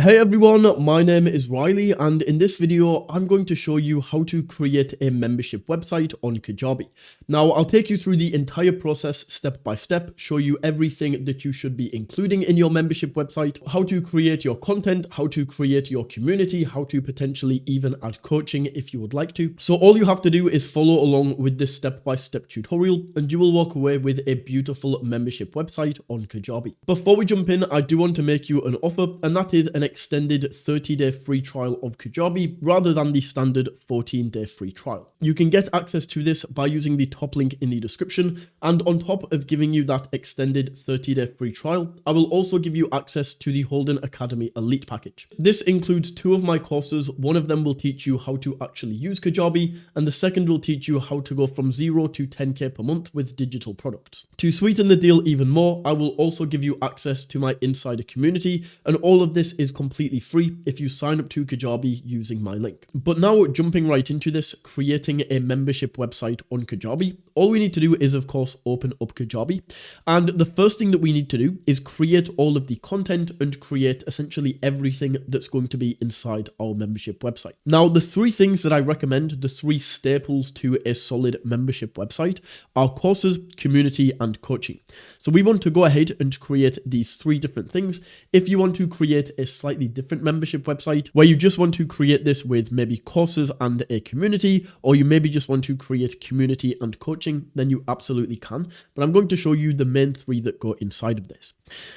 Hey everyone, my name is Riley, and in this video I'm going to show you how to create a membership website on Kajabi. Now I'll take you through the entire process step by step, show you everything that you should be including in your membership website, how to create your content, how to create your community, how to potentially even add coaching if you would like to. So all you have to do is follow along with this step-by-step tutorial and you will walk away with a beautiful membership website on Kajabi. Before we jump in, I do want to make you an offer, and that is an extended 30-day free trial of Kajabi rather than the standard 14-day free trial. You can get access to this by using the top link in the description, and on top of giving you that extended 30-day free trial, I will also give you access to the Holden Academy Elite package. This includes 2 of my courses. One of them will teach you how to actually use Kajabi, and the second will teach you how to go from 0 to 10k per month with digital products. To sweeten the deal even more, I will also give you access to my insider community, and all of this is completely free if you sign up to Kajabi using my link. But now jumping right into this, creating a membership website on Kajabi, all we need to do is of course open up Kajabi, and the first thing that we need to do is create all of the content and create essentially everything that's going to be inside our membership website. Now the 3 things that I recommend, the 3 staples to a solid membership website, are courses, community and coaching. So we want to go ahead and create these 3 different things. If you want to create a slightly different membership website where you just want to create this with maybe courses and a community, or you maybe just want to create community and coaching, then you absolutely can. But I'm going to show you the main 3 that go inside of this.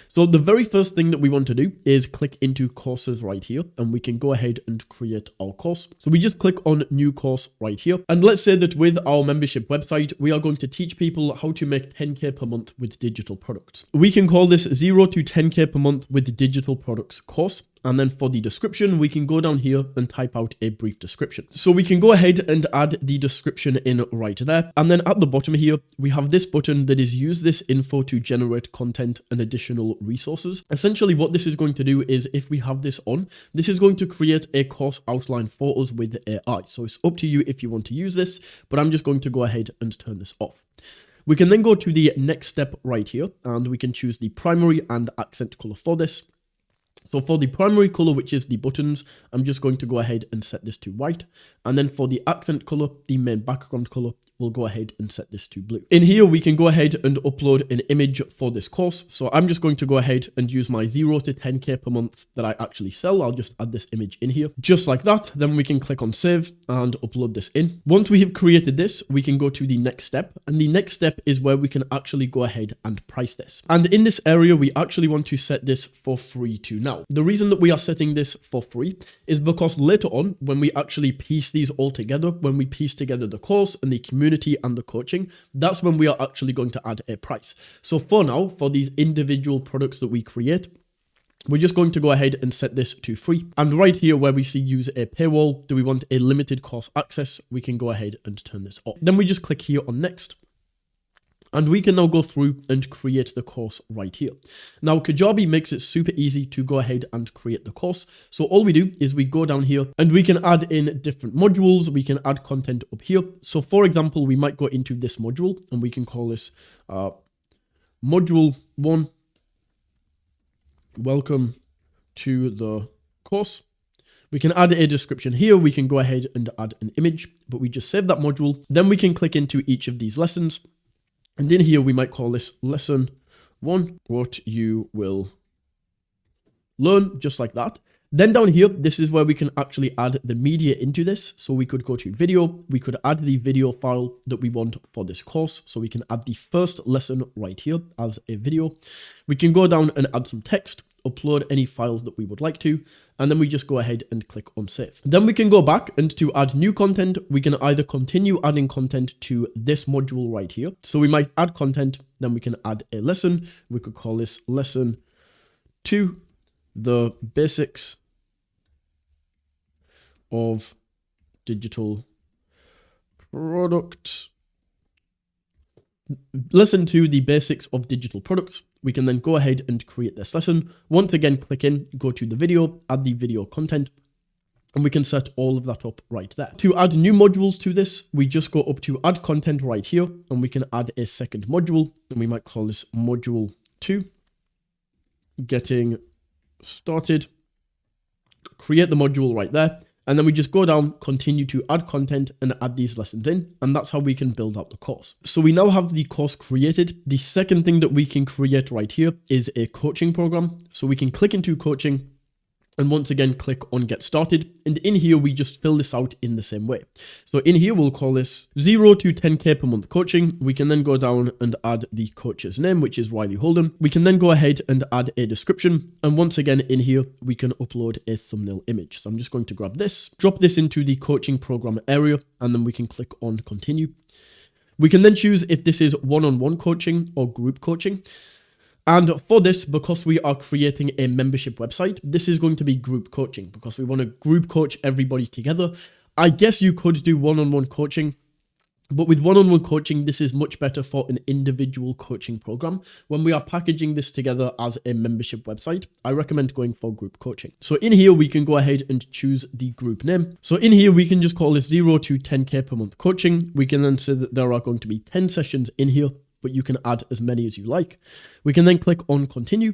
So the very first thing that we want to do is click into courses right here, and we can go ahead and create our course. So we just click on new course right here. And let's say that with our membership website, we are going to teach people how to make 10k per month with digital products. We can call this 0 to 10k per month with digital products course. And then for the description, we can go down here and type out a brief description. So we can go ahead and add the description in right there. And then at the bottom here, we have this button that is use this info to generate content and additional resources. Essentially what this is going to do is, if we have this on, this is going to create a course outline for us with AI. So it's up to you if you want to use this, but I'm just going to go ahead and turn this off. We can then go to the next step right here, and we can choose the primary and accent color for this. So for the primary color, which is the buttons, I'm just going to go ahead and set this to white. And then for the accent color, the main background color, we'll go ahead and set this to blue. In here, we can go ahead and upload an image for this course. So I'm just going to go ahead and use my 0 to 10k per month that I actually sell. I'll just add this image in here, just like that. Then we can click on save and upload this in. Once we have created this, we can go to the next step. And the next step is where we can actually go ahead and price this. And in this area, we actually want to set this for free to now. The reason that we are setting this for free is because later on, when we actually piece these all together, when we piece together the course and the community and the coaching, that's when we are actually going to add a price. So for now, for these individual products that we create, we're just going to go ahead and set this to free. And right here where we see use a paywall, do we want a limited course access? We can go ahead and turn this off. Then we just click here on next. And we can now go through and create the course right here. Now, Kajabi makes it super easy to go ahead and create the course. So all we do is we go down here and we can add in different modules. We can add content up here. So for example, we might go into this module and we can call this module 1. Welcome to the course. We can add a description here. We can go ahead and add an image, but we just save that module. Then we can click into each of these lessons. And in here, we might call this lesson 1, what you will learn, just like that. Then down here, this is where we can actually add the media into this. So we could go to video, we could add the video file that we want for this course. So we can add the first lesson right here as a video. We can go down and add some text, upload any files that we would like to, and then we just go ahead and click on save. Then we can go back, and to add new content, we can either continue adding content to this module right here. So we might add content, then we can add a lesson. We could call this lesson 2, the basics of digital products. Lesson 2, the basics of digital products. We can then go ahead and create this lesson. Once again, click in, go to the video, add the video content, and we can set all of that up right there. To add new modules to this, we just go up to add content right here, and we can add a second module, and we might call this module 2, getting started create the module right there. And then we just go down, continue to add content and add these lessons in. And that's how we can build out the course. So we now have the course created. The second thing that we can create right here is a coaching program. So we can click into coaching and once again, click on get started. And in here, we just fill this out in the same way. So in here, we'll call this 0 to 10K per month coaching. We can then go down and add the coach's name, which is Riley Holden. We can then go ahead and add a description. And once again, in here, we can upload a thumbnail image. So I'm just going to grab this, drop this into the coaching program area, and then we can click on continue. We can then choose if this is one-on-one coaching or group coaching. And for this, because we are creating a membership website, this is going to be group coaching because we want to group coach everybody together. I guess you could do one-on-one coaching, but with one-on-one coaching, this is much better for an individual coaching program. When we are packaging this together as a membership website, I recommend going for group coaching. So in here, we can go ahead and choose the group name. So in here, we can just call this 0 to 10K per month coaching. We can then say that there are going to be 10 sessions in here, but you can add as many as you like. We can then click on continue.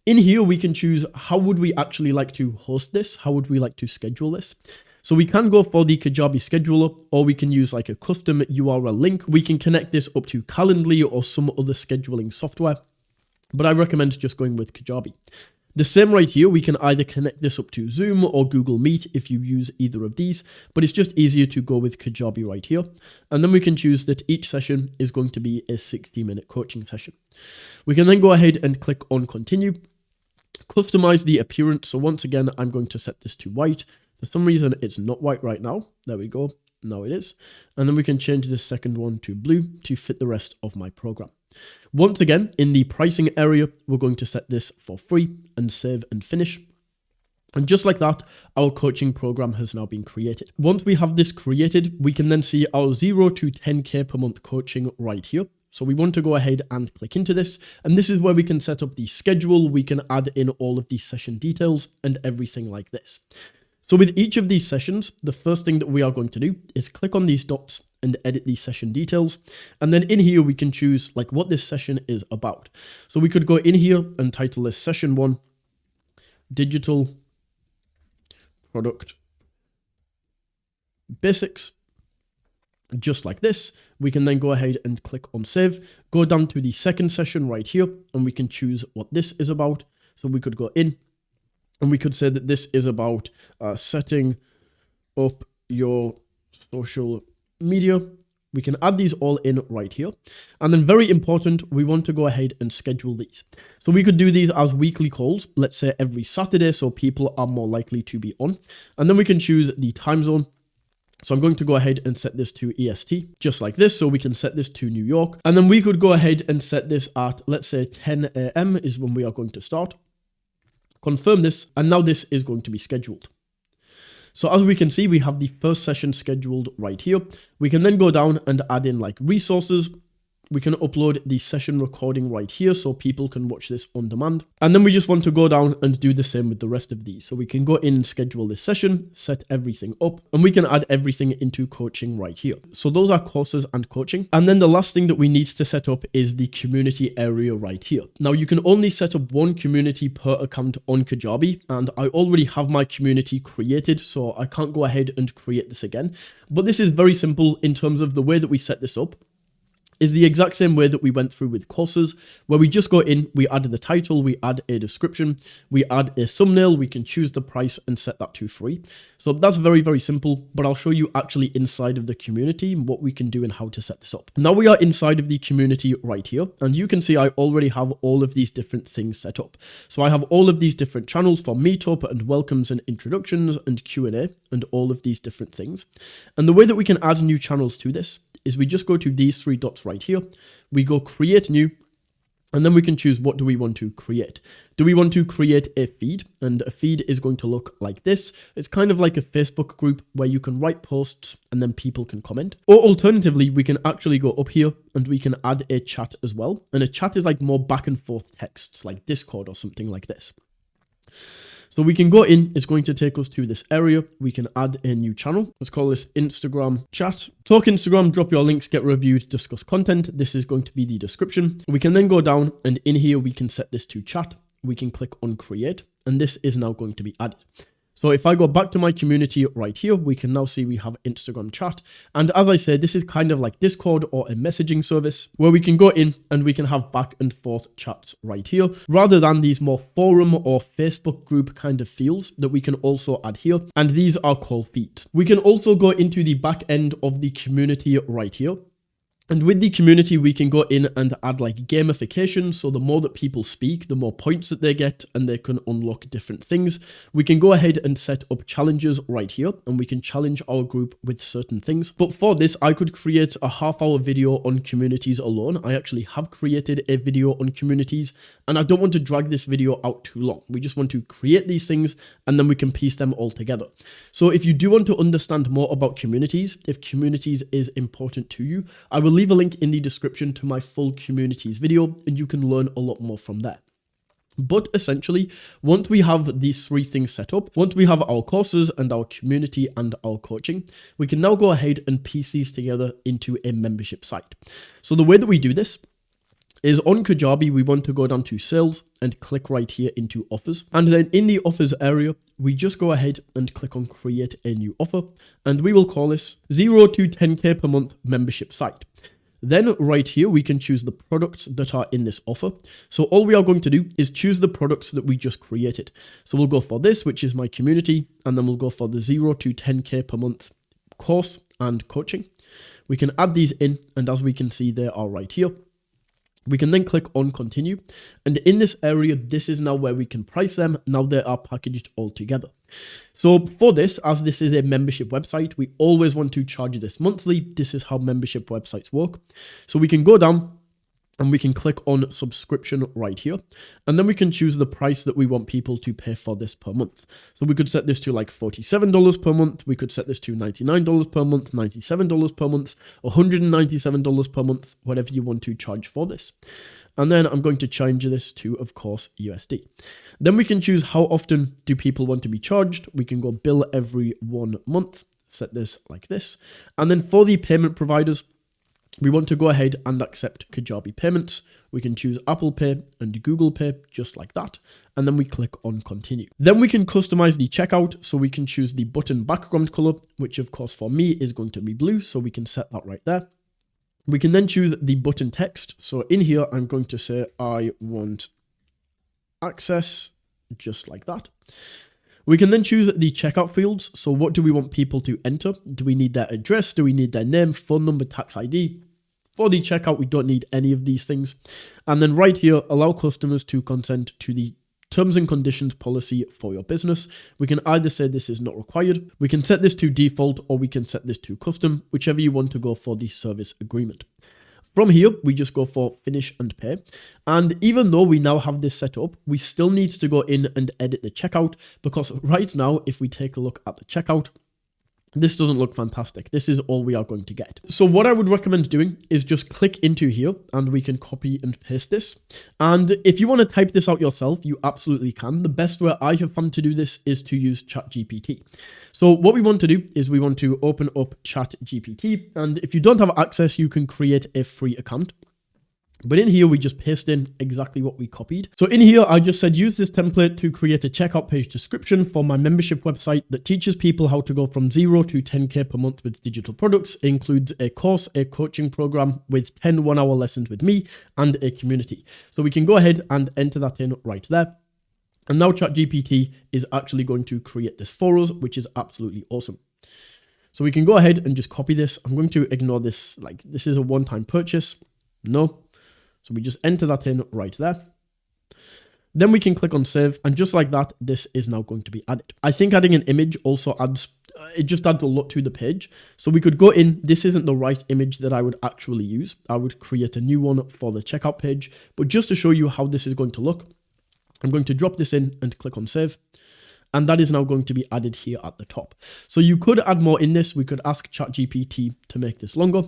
In here, we can choose how would we actually like to host this? How would we like to schedule this? So we can go for the Kajabi scheduler, or we can use like a custom URL link. We can connect this up to Calendly or some other scheduling software, but I recommend just going with Kajabi. The same right here, we can either connect this up to Zoom or Google Meet if you use either of these, but it's just easier to go with Kajabi right here. And then we can choose that each session is going to be a 60-minute coaching session. We can then go ahead and click on continue, customize the appearance. So once again, I'm going to set this to white. For some reason, it's not white right now. There we go. Now it is. And then we can change this second one to blue to fit the rest of my program. Once again, in the pricing area, we're going to set this for free and save and finish. And just like that, our coaching program has now been created. Once we have this created, we can then see our 0 to 10K per month coaching right here. So we want to go ahead and click into this. And this is where we can set up the schedule. We can add in all of the session details and everything like this. So with each of these sessions, the first thing that we are going to do is click on these dots and edit these session details. And then in here, we can choose like what this session is about. So we could go in here and title this session 1, Digital Product Basics. Just like this, we can then go ahead and click on save, go down to the second session right here, and we can choose what this is about. So we could go in and we could say that this is about setting up your social media. We can add these all in right here. And then very important, we want to go ahead and schedule these. So we could do these as weekly calls, let's say every Saturday, so people are more likely to be on. And then we can choose the time zone. So I'm going to go ahead and set this to EST, just like this. So we can set this to New York. And then we could go ahead and set this at, let's say 10 a.m. is when we are going to start. Confirm this, and now this is going to be scheduled. So as we can see, we have the first session scheduled right here. We can then go down and add in like resources. We can upload the session recording right here so people can watch this on demand. And then we just want to go down and do the same with the rest of these. So we can go in and schedule this session, set everything up, and we can add everything into coaching right here. So those are courses and coaching. And then the last thing that we need to set up is the community area right here. Now you can only set up one community per account on Kajabi, and I already have my community created, so I can't go ahead and create this again. But this is very simple in terms of the way that we set this up. Is the exact same way that we went through with courses, where we just go in, we add the title, we add a description, we add a thumbnail, we can choose the price and set that to free. So that's very, very simple, but I'll show you actually inside of the community what we can do and how to set this up. Now we are inside of the community right here, and you can see I already have all of these different things set up. So I have all of these different channels for meetup and welcomes and introductions and Q&A and all of these different things. And the way that we can add new channels to this is we just go to these three dots right here. We go create new, and then we can choose what do we want to create. Do we want to create a feed? And a feed is going to look like this. It's kind of like a Facebook group where you can write posts and then people can comment. Or alternatively, we can actually go up here and we can add a chat as well. And a chat is like more back and forth texts like Discord or something like this. So we can go in, it's going to take us to this area. We can add a new channel. Let's call this Instagram chat. Talk Instagram, drop your links, get reviewed, discuss content. This is going to be the description. We can then go down and in here, we can set this to chat. We can click on create and this is now going to be added. So if I go back to my community right here, we can now see we have Instagram chat. And as I said, this is kind of like Discord or a messaging service where we can go in and we can have back and forth chats right here, rather than these more forum or Facebook group kind of fields that we can also add here. And these are called feeds. We can also go into the back end of the community right here. And with the community, we can go in and add like gamification. So the more that people speak, the more points that they get, and they can unlock different things. We can go ahead and set up challenges right here, and we can challenge our group with certain things. But for this, I could create a half-hour video on communities alone. I actually have created a video on communities, and I don't want to drag this video out too long. We just want to create these things, and then we can piece them all together. So if you do want to understand more about communities, if communities is important to you, I will leave a link in the description to my full communities video, and you can learn a lot more from there. But essentially, once we have these three things set up, once we have our courses and our community and our coaching, we can now go ahead and piece these together into a membership site. So the way that we do this is on Kajabi, we want to go down to sales and click right here into offers. And then in the offers area, we just go ahead and click on create a new offer. And we will call this 0 to 10K per month membership site. Then right here, we can choose the products that are in this offer. So all we are going to do is choose the products that we just created. So we'll go for this, which is my community, and then we'll go for the 0 to 10K per month course and coaching. We can add these in, and as we can see, they are right here. We can then click on continue. And in this area, this is now where we can price them. Now they are packaged all together. So for this, as this is a membership website, we always want to charge this monthly. This is how membership websites work. So we can go down and we can click on subscription right here. And then we can choose the price that we want people to pay for this per month. So we could set this to like $47 per month. We could set this to $99 per month, $97 per month, $197 per month, whatever you want to charge for this. And then I'm going to change this to, of course, USD. Then we can choose how often do people want to be charged. We can go bill every 1 month, set this like this. And then for the payment providers, we want to go ahead and accept Kajabi payments. We can choose Apple Pay and Google Pay just like that. And then we click on continue. Then we can customize the checkout. So we can choose the button background color, which of course for me is going to be blue. So we can set that right there. We can then choose the button text. So in here, I'm going to say, I want access, just like that. We can then choose the checkout fields. So what do we want people to enter? Do we need their address? Do we need their name, phone number, tax ID? For the checkout, we don't need any of these things. And then right here, allow customers to consent to the terms and conditions policy for your business. We can either say this is not required. We can set this to default, or we can set this to custom, whichever you want to go for the service agreement. From here, we just go for finish and pay. And even though we now have this set up, we still need to go in and edit the checkout, because right now, if we take a look at the checkout, this doesn't look fantastic. This is all we are going to get. So what I would recommend doing is just click into here and we can copy and paste this. And if you want to type this out yourself, you absolutely can. The best way I have found to do this is to use ChatGPT. So what we want to do is we want to open up ChatGPT. And if you don't have access, you can create a free account. But in here, we just paste in exactly what we copied. So in here, I just said, use this template to create a checkout page description for my membership website that teaches people how to go from 0 to 10K per month with digital products. It includes a course, a coaching program with 10 one-hour lessons with me, and a community. So we can go ahead and enter that in right there. And now ChatGPT is actually going to create this for us, which is absolutely awesome. So we can go ahead and just copy this. I'm going to ignore this, like this is a one-time purchase. No. So we just enter that in right there. Then we can click on save, and just like that, this is now going to be added. I think adding an image also adds, it just adds a lot to the page. So we could go in, this isn't the right image that I would actually use. I would create a new one for the checkout page, but just to show you how this is going to look, I'm going to drop this in and click on save. And that is now going to be added here at the top. So you could add more in this. We could ask ChatGPT to make this longer.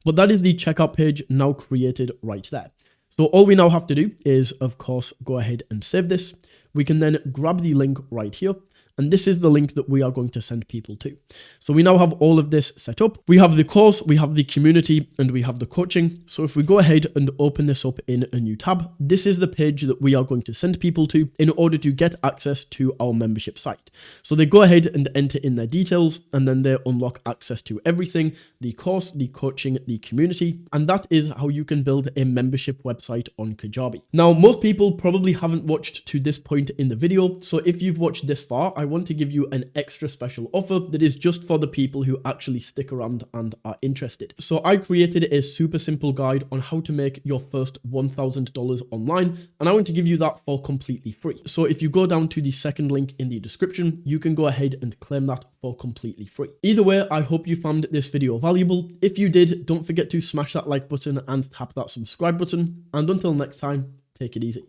But that is the checkout page now created right there. So all we now have to do is, of course, go ahead and save this. we can then grab the link right here. And this is the link that we are going to send people to. So we now have all of this set up. We have the course, we have the community, and we have the coaching. So if we go ahead and open this up in a new tab, this is the page that we are going to send people to in order to get access to our membership site. So they go ahead and enter in their details, and then they unlock access to everything: the course, the coaching, the community. And that is how you can build a membership website on Kajabi. Now, most people probably haven't watched to this point in the video. So if you've watched this far, I want to give you an extra special offer that is just for the people who actually stick around and are interested. So I created a super simple guide on how to make your first $1,000 online, and I want to give you that for completely free. So if you go down to the second link in the description, you can go ahead and claim that for completely free. Either way, I hope you found this video valuable. If you did, don't forget to smash that like button and tap that subscribe button. And until next time, take it easy.